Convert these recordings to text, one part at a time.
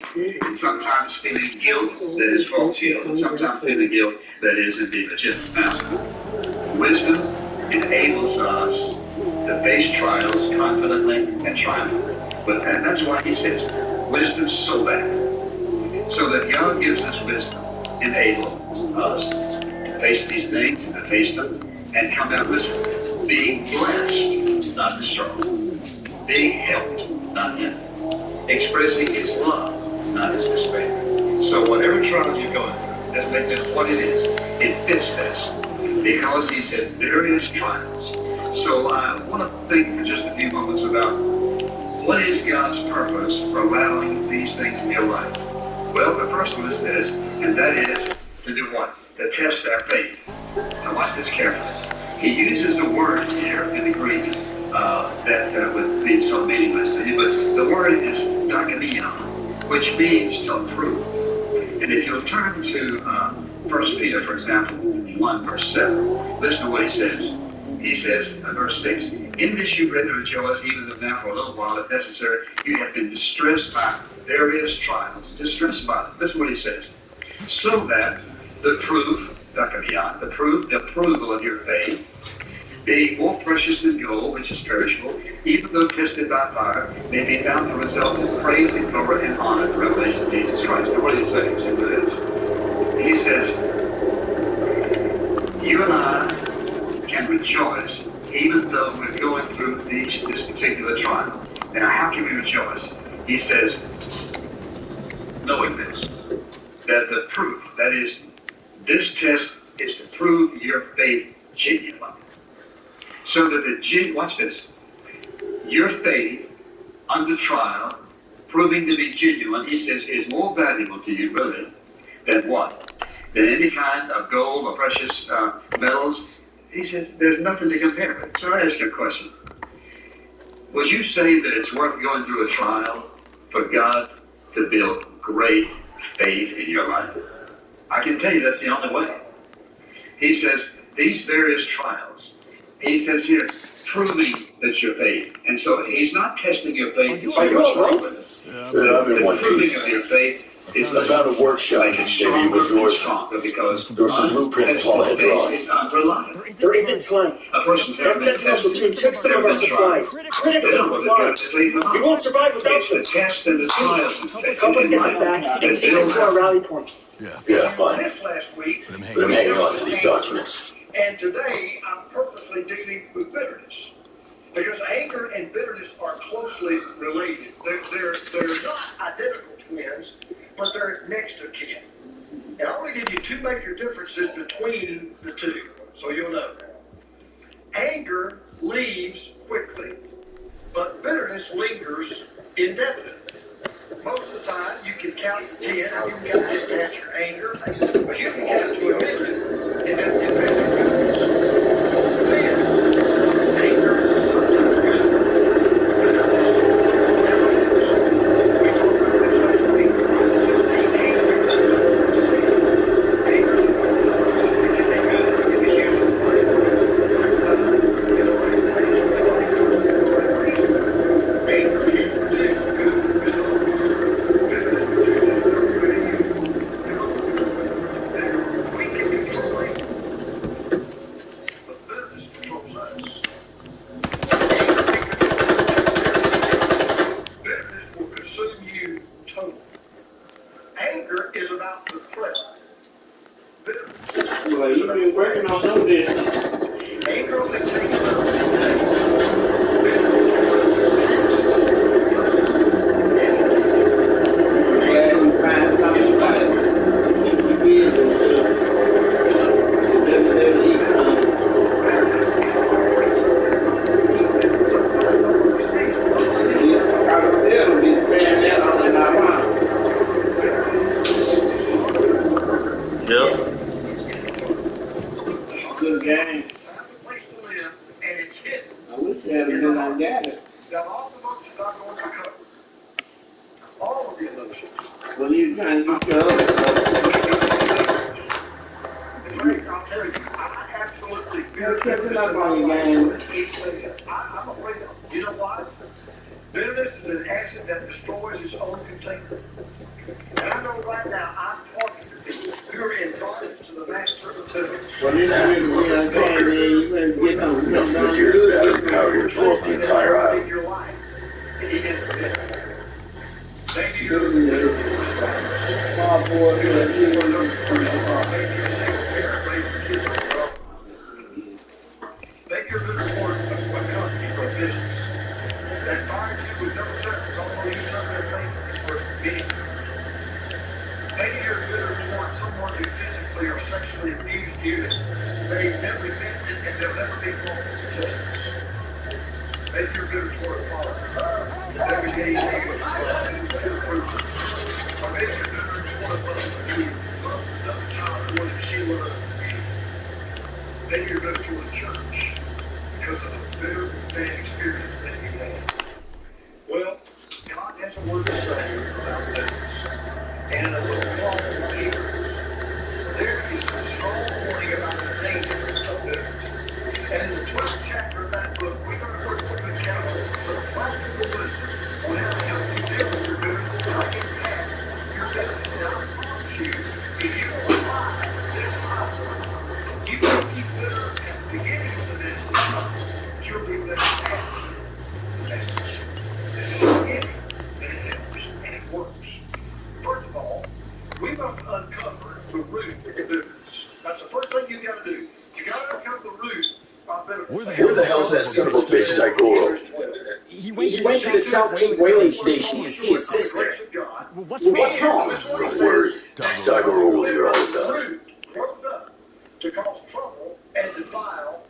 And sometimes feeling guilt that is false guilt, and sometimes feeling guilt that is indeed legitimate. Now, wisdom enables us to face trials confidently and triumphantly. And that's why he says, wisdom so that God gives us wisdom, enables us to face these things and to face them and come out with being blessed, not destroyed, being helped, not hindered, expressing his love, not his despair. So whatever trial you're going through, doesn't matter what it is, it fits this. Because he said various trials. So I want to think for just a few moments about what is God's purpose for allowing these things in your life. Well, the first one is this, and that is to do what? To test our faith. Now watch this carefully. He uses a word here in the Greek that would be so meaningless to you, but the word is diakonia, which means to approve. And if you'll turn to 1 Peter, for example, 1 verse 7, listen to what he says. He says, verse 6, in this you greatly rejoice, even though now for a little while, if necessary, you have been distressed by various trials. Distressed by them. Listen to what he says. So that the proof, the approval of your faith, being more precious than gold, which is perishable, even though tested by fire, may be found to result in praise and glory and honor in the revelation of Jesus Christ. Now what did he say? Listen to this. He says, you and I can rejoice even though we're going through this particular trial. Now how can we rejoice? He says, knowing this, that the proof, that is, this test is to prove your faith genuine. So that watch this, your faith under trial, proving to be genuine, he says, is more valuable to you, really, than what? Than any kind of gold or precious metals. He says, there's nothing to compare with. So I ask you a question. Would you say that it's worth going through a trial for God to build great faith in your life? I can tell you that's the only way. He says, these various trials, he says here, proving that your faith. And so he's not testing your faith to see what's wrong with it. The proving of your faith is I found a workshop. Maybe it was yours. Because there was some blueprint Paul had drawn. Is unreliable. There isn't time. A person's That fence Helmsley took some of our supplies. Critical supplies. We won't survive without them. Test and the trials. Help us get them back and take them to our rally point. Yeah, fine. This last week, But I'm hanging on to these documents. and today I'm purposely dealing with bitterness. Because anger and bitterness are closely related. They're not identical twins, but they're next to kin. And I want to give you two major differences between the two, so you'll know. Anger leaves quickly, but bitterness lingers indefinitely. Most of the time, you can count to 10, you can detach your anger, but you can count to a minute, and then get back to bitterness. Then, anger is sometimes good. Anger is about the present. Well, you've been working on some of this. Anger only takes about 2 days. Glad you find something about it. Keep you busy. Good game. Place to live, and it's hidden. I wish you had been on that. Now, all the emotions I'm going to cover. All of the emotions. Well, you're trying to get your other Frank, I'll tell you, I absolutely You're catching up on your game. I'm afraid of it. You know why? Bitterness is an acid that destroys its own container. know right now I'm talking to people who are in bondage to the master of bitterness. Well, this is what I'm saying, man. You better get on Nothing but years of battery power here to blow up the entire In island. your life, he is bitter. Maybe you're bitter towards spouse. small boy, Maybe you're a single parent raising kids on your own. Maybe you're bitter towards a company or a business that fired you with no severance, although you served their faithfully for many years. Maybe you're bitter towards someone who physically or sexually abused you and they never repented and they'll never be brought to justice. Maybe you're bitter toward a father that never gave you good fruit. Or maybe you're bitter toward a mother who loved another child more than she loved you. Maybe you're bitter toward a church because of a bitter, bad experience that you had. Well, God has a word to say about bitterness. And in a little clause here, there is a strong warning about the dangers of bitterness. And in the 12th chapter of that book, we're going to work with the counsel, some practical wisdom on how to help you deal with your bitterness and how to get past your bitterness. And I promise you, if you will apply this process, you won't be bitter at the beginning of the message, but you'll be bitter after the message. This is beginning, but it helps and it works. First of all, we must uncover the root of bitterness. That's the first thing you got to do. You got to uncover the root of bitterness. Where the hell's that son of a bitch, Daigoro? He went to the South Cape whaling station to see his sister. Well, what's wrong? Don't worry. Daigoro will hear all about it. Root grows up to cause trouble and defile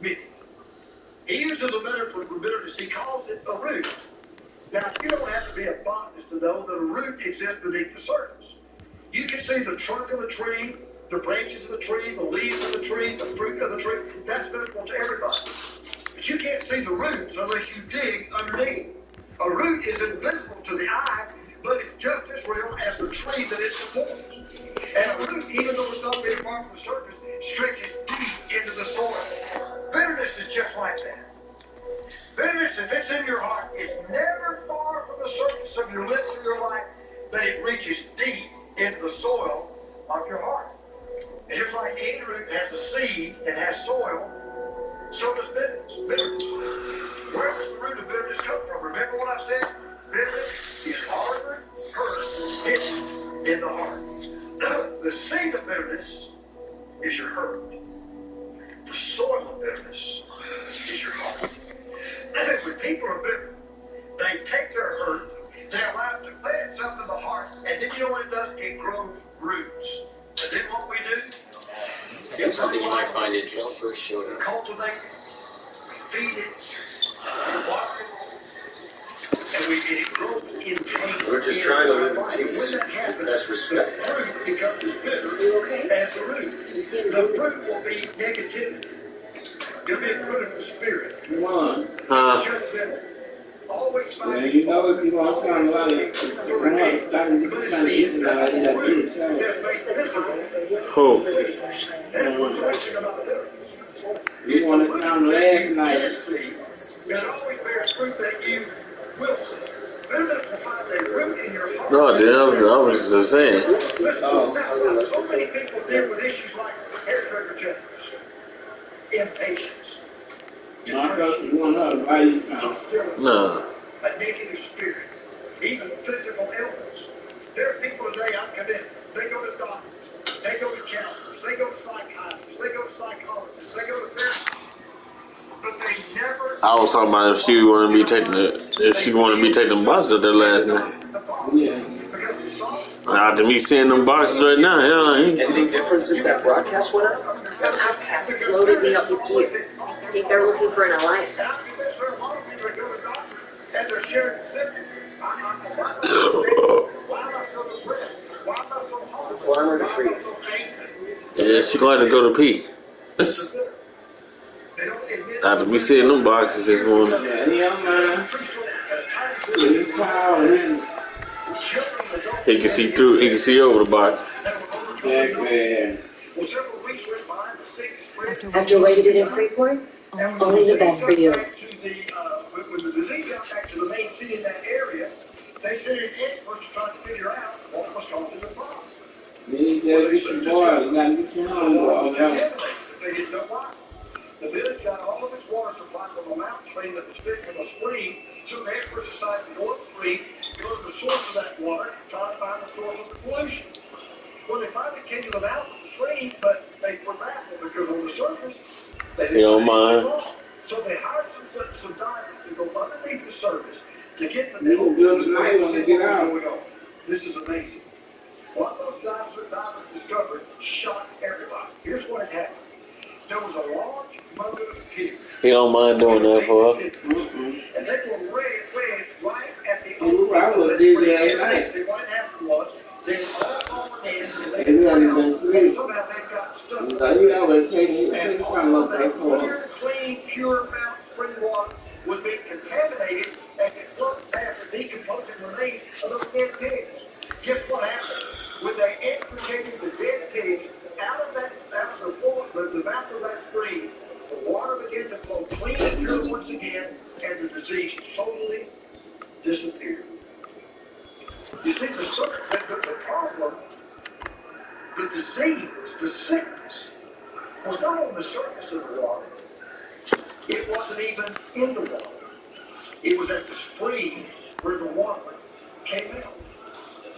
many. He uses a metaphor for bitterness. He calls it a root. Now, you don't have to be a botanist to know that a root exists beneath the surface. You can see the trunk of the tree, the branches of the tree, the leaves of the tree, the fruit of the tree. That's visible to everybody. But you can't see the roots unless you dig underneath. A root is invisible to the eye, but it's just as real as the tree that it supports. And a root, even though it's not very far from the surface, stretches deep into the soil. Bitterness is just like that. Bitterness, if it's in your heart, is never far from the surface of your lips or your life, but it reaches deep into the soil of your heart. And just like any root has a seed and has soil, so does bitterness. Where does the root of bitterness come from? Remember what I said? Bitterness is harbored, hurt, hidden in the heart. The seed of bitterness is your hurt. The soil of bitterness is your heart. When people are bitter, they take their hurt, they allow it to play itself in the heart, and then you know what it does? It grows roots. And then what we do? Here's something you might find interesting. Cultivate it, feed it, water it, and it grows in pain. We're just trying to live in peace. When that happens, That's respect. the fruit becomes as bitter You okay? as the root. The fruit will be negativity. You'll be a fruit of the spirit. Come on. Judgmental. Always Yeah, finding you know if you want to sound like it, you want to start to but kind of it's the inside that root is. that makes it Who? That's what's amazing about bitterness. You want to sound last night. It always bears fruit that you will see. Bitterness will find a root in your heart. No, dude, I was just saying. Listen, now, so many people deal with issues like hair trigger tenderness, impatience, Marcos, you want to know why you sound. No. a negative spirit, even physical illness. There are people today, I'm convinced, they go to doctors, they go to counselors, they go to psychiatrists, they go to psychologists, they go to therapists, but they never... I was talking about if she wanted me taking them boxes up there last night. Yeah. After me seeing them boxes right now, yeah, Anything different since that broadcast went out? Some outcasts loaded me up with gear. I think they're looking for an alliance. From farmer to freedom. yeah, she going to go to pee. After me seeing them boxes this morning. Yeah, young man. You proud of him. He can see through. He can see over the boxes. Yeah, man. After waiting in Freeport, only the best for you. When the disease got back to the main city in that area, they sent in experts trying to figure out what was causing the problem. gotta get some water. You gotta get some water. They didn't know why. The village got all of its water supply from a mountain stream that was fixed from a spring, so the experts decided to go upstream, go to the source of that water, try to find the source of the pollution. Well, they finally came to the mountain stream, but they forgot it because on the surface, they didn't mind. So they hired some divers to go underneath the surface to get the whole going on. This is amazing. What those divers discovered shocked everybody. Here's what had happened. There was a large motor pier. He don't mind doing that for us. And they were ready right at the opening. They what happened was they were all falling in and somehow they got stuck. And all of that clean, pure mountain spring water was being contaminated and it floated past the decomposing remains of those dead pigs. Guess what happened? When they extricated the dead pigs out of the mouth of that spring, the water began to flow clean and pure once again, and the disease totally disappeared. You see, the problem, the disease, the sickness, was not on the surface of the water. It wasn't even in the water. It was at the spring where the water came out.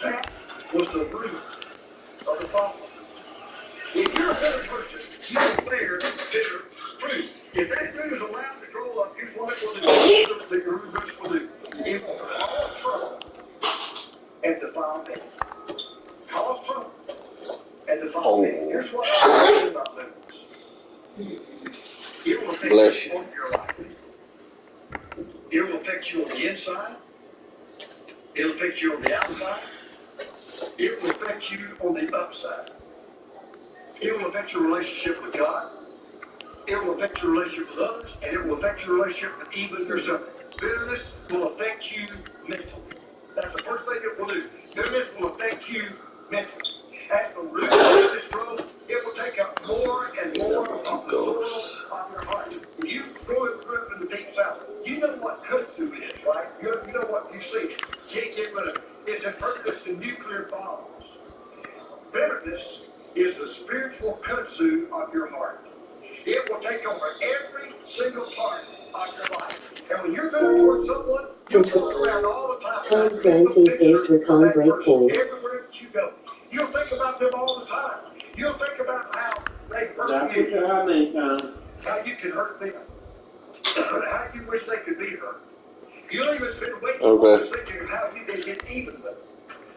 That was the root of the problem. If you're a bitter person, you bear bitter fruit. If that fruit is allowed to grow up, here's what it will do. The roots will do. It will cause trouble and defile men. Cause trouble and defile men. Here's what I'm saying about bitterness. It will affect you on your life. It will affect you on the inside. It will affect you on the outside. It will affect you on the upside. It will affect your relationship with God. It will affect your relationship with others, and it will affect your relationship with even yourself. Bitterness will affect you mentally. That's the first thing it will do. Bitterness will affect you mentally. As the root of bitterness grows, it will take up more and more of the soil of your heart. If you grew up in the deep south, you know what kudzu is, right? You know what you see it. Can't get rid of it. It's impervious to nuclear bombs. Bitterness is the spiritual kudzu of your heart. It will take over every single part of your life. And when you're bitter towards someone, you walk around all the time. Tom Clancy's based Recon Breakpoint. Everywhere that you go, you'll think about them all the time. You'll think about how they hurt you. How you can hurt them. How you wish they could be hurt. You'll even spend way too long thinking of how you can get even with them.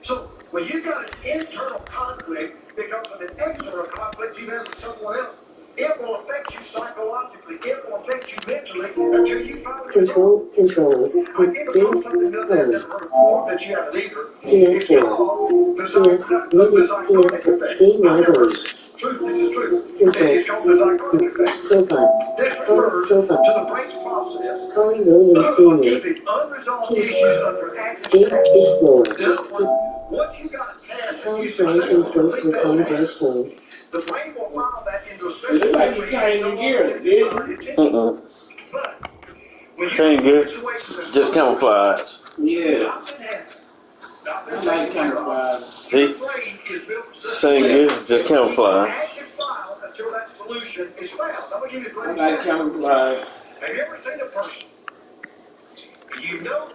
So when you got an internal conflict because of an external conflict you have with someone else, it will affect you psychologically. It will affect you mentally until you finally controls. I came across something the other day I've never heard before that you haven't either. It's called the Game library. Truth, this is true. Control. It's called the zygotic effect. Profile. This refers to the brain's process Corey Williams of Sr. keeping unresolved issues under active Game stress. Explorer. In other words, once you got a task Tom that you Clancy's Ghost successfully Recon failed at, Breakpoint. the brain will file that into a special memory. But when Ain't good. Just camouflage. Yeah. I like camouflage. See? Same good. Just camouflage. Until that solution is found. I'm gonna give you a great I like example. camouflage. Have you ever seen a person you know,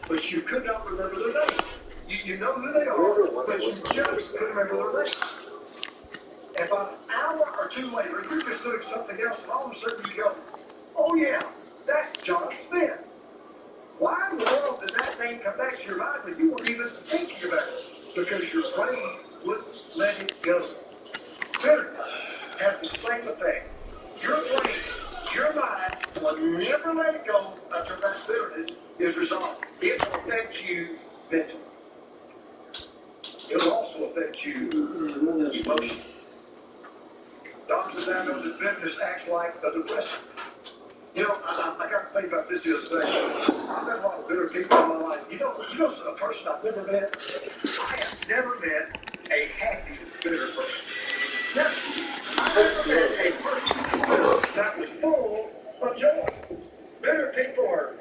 but you could not remember their name? You know who they are, but you just couldn't remember their name. And about an hour or two later, you're just doing something else, and all of a sudden you go, oh yeah, that's John Smith. Why in the world did that name come back to your mind when you weren't even thinking about it? Because your brain wouldn't let it go. Bitterness has the same effect. Your brain, your mind will never let it go until that bitterness is resolved. It will affect you mentally. It will also affect you emotionally. Doctors now know that bitterness acts like a depressant. You know, I got to think about this the other day. I've met a lot of bitter people in my life. You know a person I've never met? I have never met a happy, bitter person. Never. I've never met a person that was full of joy. Bitter people are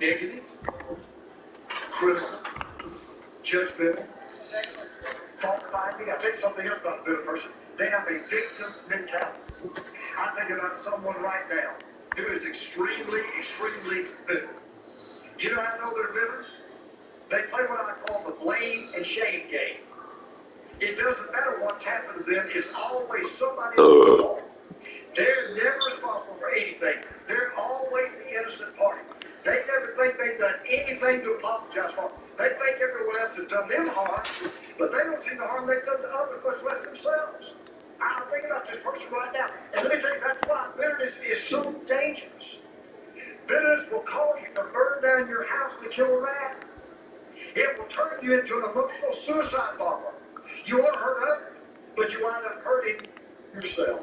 negative, critical, judgmental, fault-finding. I tell you something else about a bitter person. They have a victim mentality. I think about someone right now who is extremely, extremely bitter. Do you know how I know they're bitter? They play what I call the blame and shame game. It doesn't matter what's happened to them. It's always somebody else's fault. They're never responsible for anything. They're always the innocent party. They never think they've done anything to apologize for. They think everyone else has done them harm, but they don't see the harm they've done to others, much less themselves. I'm thinking about this person right now. And let me tell you, that's why bitterness is so dangerous. Bitterness will cause you to burn down your house to kill a rat. It will turn you into an emotional suicide bomber. You want to hurt others, but you wind up hurting yourself.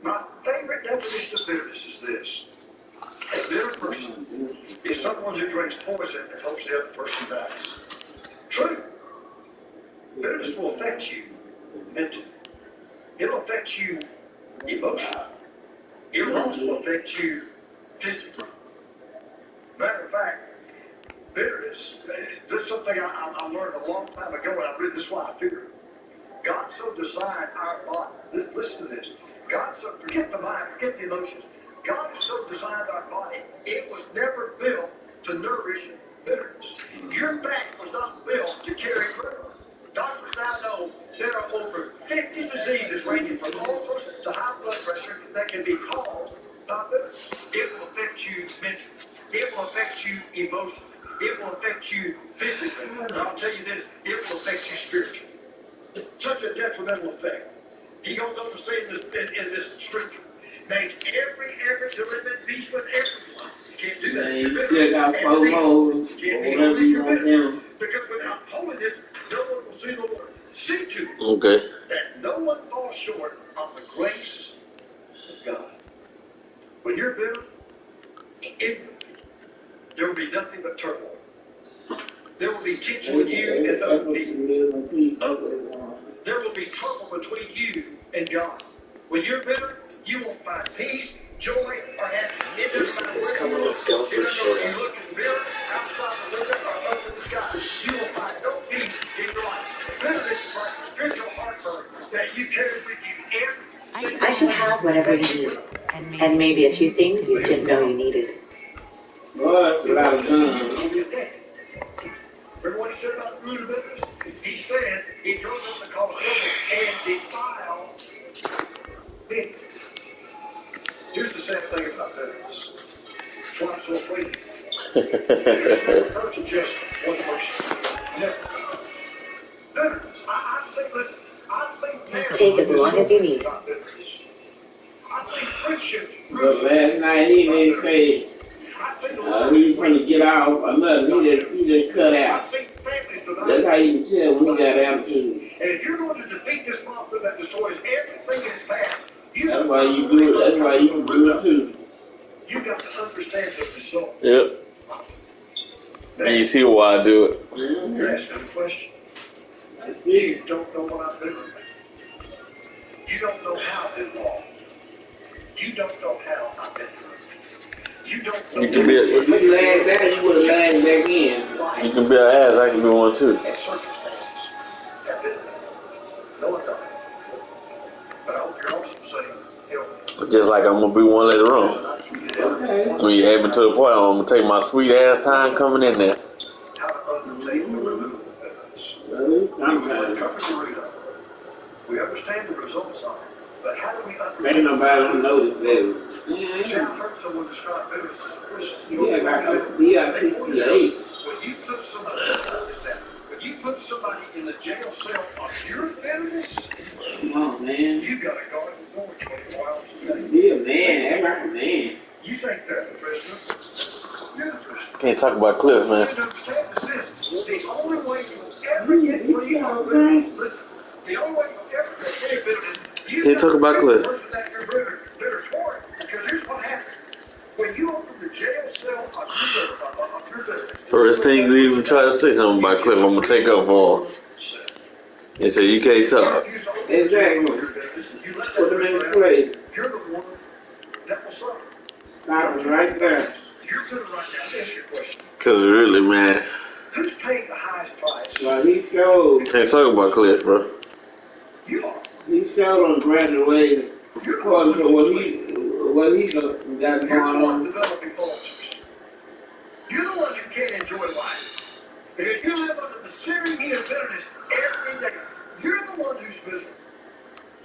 My favorite definition of bitterness is this. A bitter person is someone who drinks poison and hopes the other person dies. True. Bitterness will affect you mentally. It'll affect you emotionally. It'll also affect you physically. Matter of fact, bitterness, this is something I learned a long time ago, and I read this why I figured. God so designed our body. Listen to this. God so, forget the mind, forget the emotions. God has so designed our body, it was never built to nourish bitterness. Your back was not built to carry burden. Doctors now know there are over 50 diseases ranging from ulcers to high blood pressure that can be caused by bitterness. It will affect you mentally. It will affect you emotionally. It will affect you physically. And I'll tell you this, it will affect you spiritually. Such a detrimental effect. He goes on to say in this scripture, make every effort to live at peace with everyone. You can't do that. Man, you still got 4 holes. Whatever you want down. Because without holiness, no one will see the Lord. See to it Okay. that no one falls short of the grace of God. When you're bitter, ignorant, there will be nothing but turmoil. There will be tension with you and other people. There will be trouble between you and God. When you're bitter, you won't find peace, joy, or happiness. It doesn't matter where you look. It doesn't matter if you look in the mirror, outside the window, or up in the sky. You will find no peace in your life. Bitterness is like a spiritual heartburn that you carry with you every single I should have whatever you need, and maybe a few things you didn't know you needed. Boy, that's a lot of guns. Remember what he said about the root of bitterness? He said he goes up to cause trouble and defile bitterness. Here's the sad thing about bitterness. That's why I'm so afraid of it. It never hurts just one person. Never. Bitterness. I've seen marriages Take as long as you need. about bitterness. I've seen friendships. But last night he didn't say, we trying to get out or nothing. He just cut out. That's how you can tell when he got attitude. And if you're going to defeat this monster that destroys everything in its path, That's why you do it. That's why you can do it too. You got to understand the result. Yep. And you see why I do it. You're asking a question. I see. You don't know what I've been through. You don't know how I've been wrong. You don't know how I've been through. You don't know. You can be If you lagged out, you would have lagged back in. You can be an ass. I can be one too. And circumstances have been there. No one knows. But I hope you're also saying, help. Just like I'm gonna be one later on. Okay. When you add me to the point, I'm gonna take my sweet ass time coming in there. How to undertake the removal of bitterness. Well, sometimes. Cover the root of it. We understand the results of it. But how do we Maybe understand nobody don't notice that. See, I heard someone describe bitterness as a prison. Yeah, like a DI-68. When you put somebody, when you put somebody in the jail cell of your bitterness, Come on, man. you got to guard the door 24 hours a day. Be a man. Act like a man. You think they're the prisoner? You're the prisoner. Can't talk about Cliff, man. You understand this? The only way you'll ever get free of bitterness, listen, the only way you'll ever get free of bitterness, you Can't talk about Cliff. the person that you're bitter toward. Because here's what happens. When you open the jail cell of your bitterness, First thing you even try to say something about Cliff, I'm gonna take up for him. He said you can't talk. Exactly. Put them in the place. you're the one that will suffer. Stop it right there. You're bitter right now. Ask your question. Cause really, man, Who's paying the highest price? Well, he showed. can't talk about Cliff, bro. He showed on graduating according to what he got going on. Developing ulcers. You're the one who can't enjoy life because you live under the searing heat of bitterness every day. You're the one who's miserable.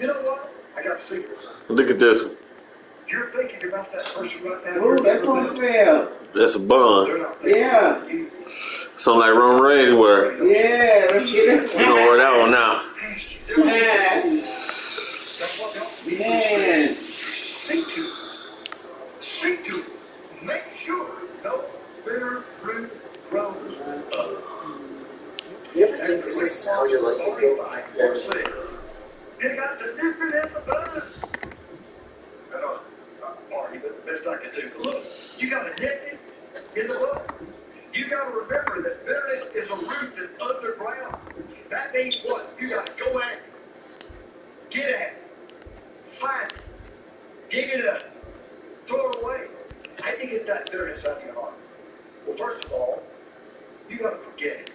You know what? I got a secret. Look at this one. You're thinking about that person right now. Oh, that's on fail. That's a bun. Yeah. Something like Roman Reigns where Yeah, let's get it. we're gonna wear that one now. Man. Seek to make sure no bitter root grows up. You ever think this is how your life would go? You got the different in the buzz. I know it's party, but the best I can do. Look, you got a nip in the bud. You got to remember that bitterness is a root that's underground. That means what? You got to go at it, get at it, find it, dig it up, throw it away. How do you get that bitterness out of your heart? Well, first of all, you got to forget it.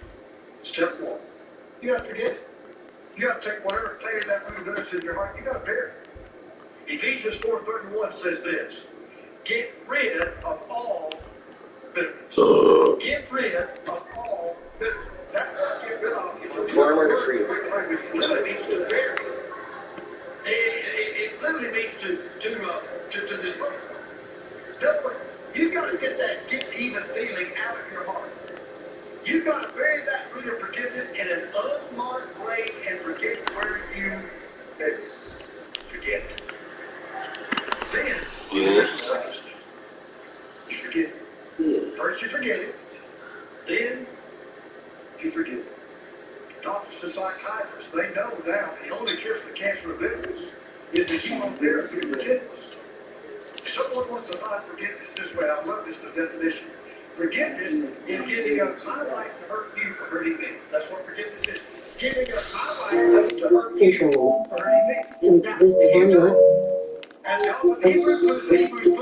Step one, you got to forget it. You got to take whatever pain that root of bitterness in your heart, you got to bear it. Ephesians 4:31 says this: get rid of all bitterness. Get rid of all bitterness. That word get rid of is Farmer to freedom. which literally means to bury. It literally means to dispose. Therefore, you got to get that get even feeling out of your heart. You got to bury that root of forgiveness in an unmarked grave and forget where you buried. Forget it. Then, here's the second step. You forget it. First you forget it. Then you forget it. Doctors and psychiatrists, they know now the only cure for the cancer of bitterness is the chemotherapy of forgiveness. If someone wants to find forgiveness this way, I love this definition. Forgiveness is giving up my right to hurt you for hurting me. That's what forgiveness is. Giving up my right to hurt you Controls. for hurting me. To Now, this if you formula. don't, as the Hebrews